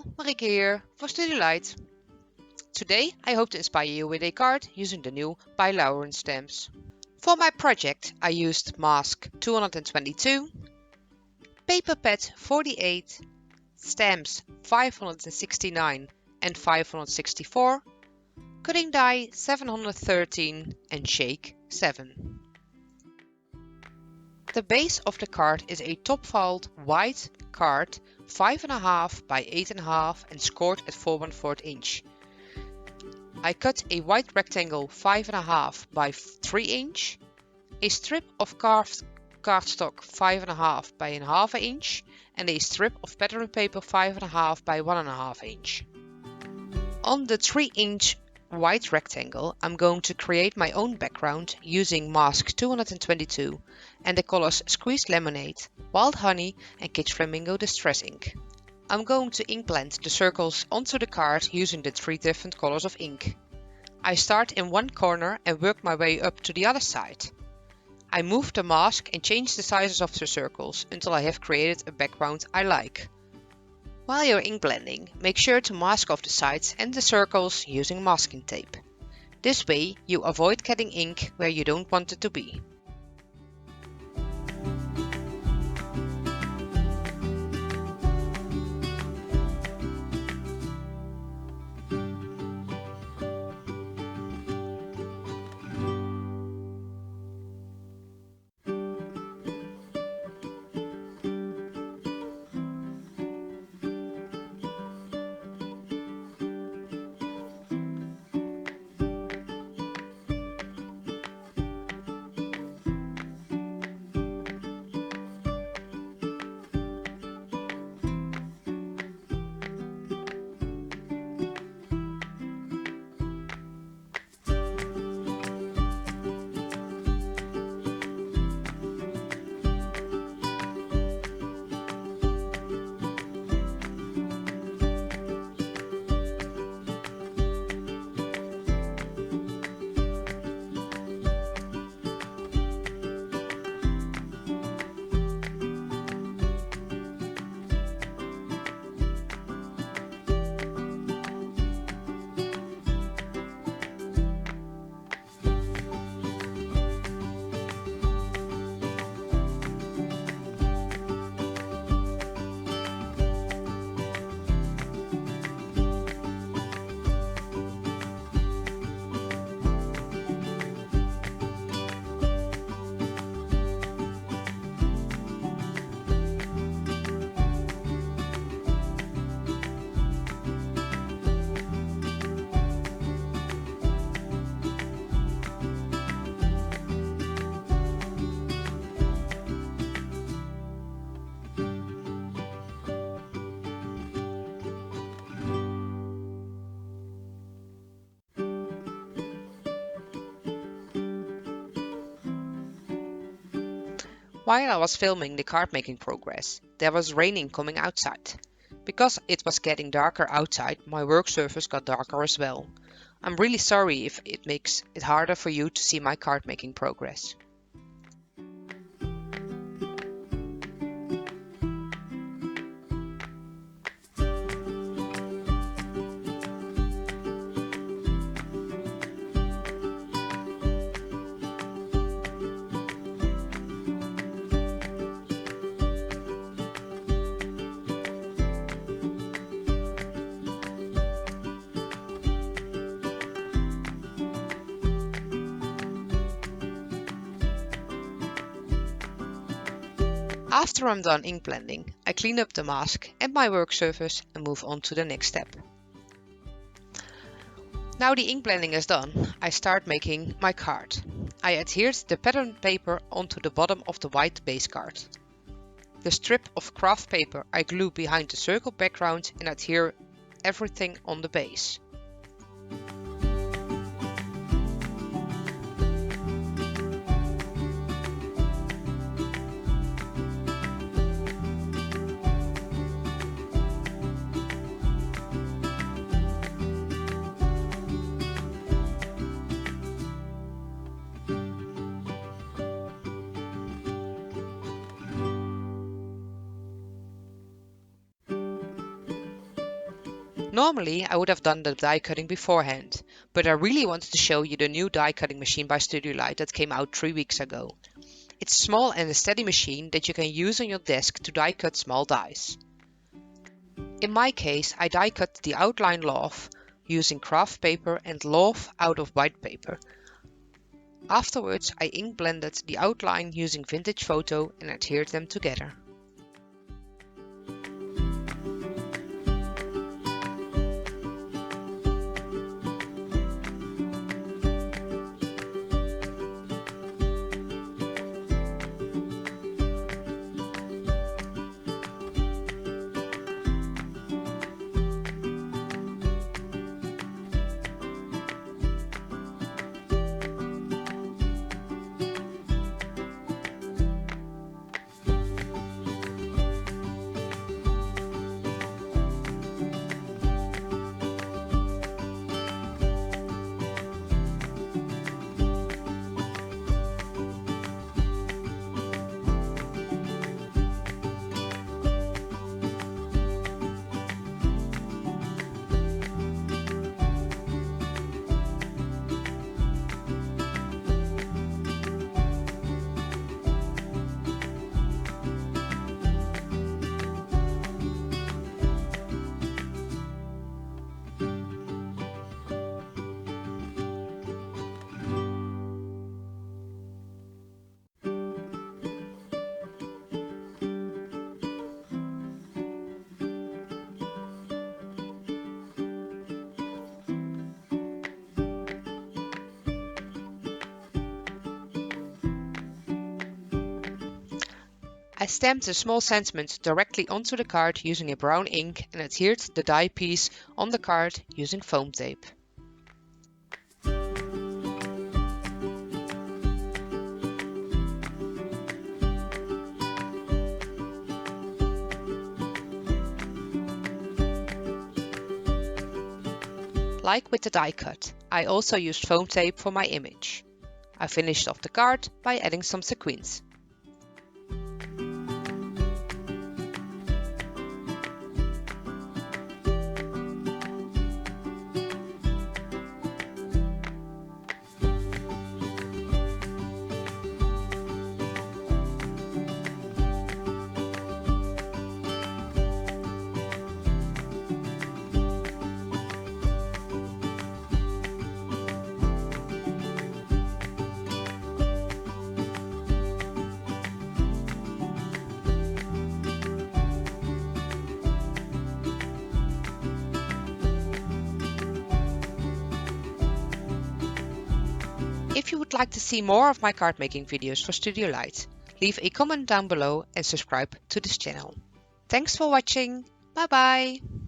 Marieke here for Study Light. Today I hope to inspire you with a card using the new by Lauren stamps. For my project I used mask 222, Paperpad 48, stamps 569 and 564, cutting die 713 and shake 7. The base of the card is a top-fold white card 5.5 by 8.5 and scored at 4 1/4 inch. I cut a white rectangle 5.5 by 3 inch, a strip of carved cardstock 5.5 by 1/2 inch and a strip of pattern paper 5.5 by 1.5 inch. On the 3 inch white rectangle I'm going to create my own background using mask 222 and the colors Squeezed Lemonade, Wild Honey and Kitsch Flamingo Distress ink. I'm going to inkblend the circles onto the card using the 3 different colors of ink. I start in one corner and work my way up to the other side. I move the mask and change the sizes of the circles until I have created a background I like. While you're inkblending, make sure to mask off the sides and the circles using masking tape. This way you avoid getting ink where you don't want it to be. While I was filming the card making progress, there was raining coming outside. Because it was getting darker outside, my work surface got darker as well. I'm really sorry if it makes it harder for you to see my card making progress. After I'm done ink blending, I clean up the mask and my work surface and move on to the next step. Now the ink blending is done, I start making my card. I adhered the pattern paper onto the bottom of the white base card. The strip of craft paper I glue behind the circle background and adhere everything on the base. Normally I would have done the die cutting beforehand, but I really wanted to show you the new die cutting machine by Studio Light that came out 3 weeks ago. It's small and a steady machine that you can use on your desk to die cut small dies. In my case, I die cut the outline loaf using craft paper and loaf out of white paper. Afterwards, I ink blended the outline using vintage photo and adhered them together. I stamped a small sentiment directly onto the card using a brown ink and adhered the die piece on the card using foam tape. Like with the die cut, I also used foam tape for my image. I finished off the card by adding some sequins. If you would like to see more of my card making videos for Studio Light, leave a comment down below and subscribe to this channel. Thanks for watching, bye bye!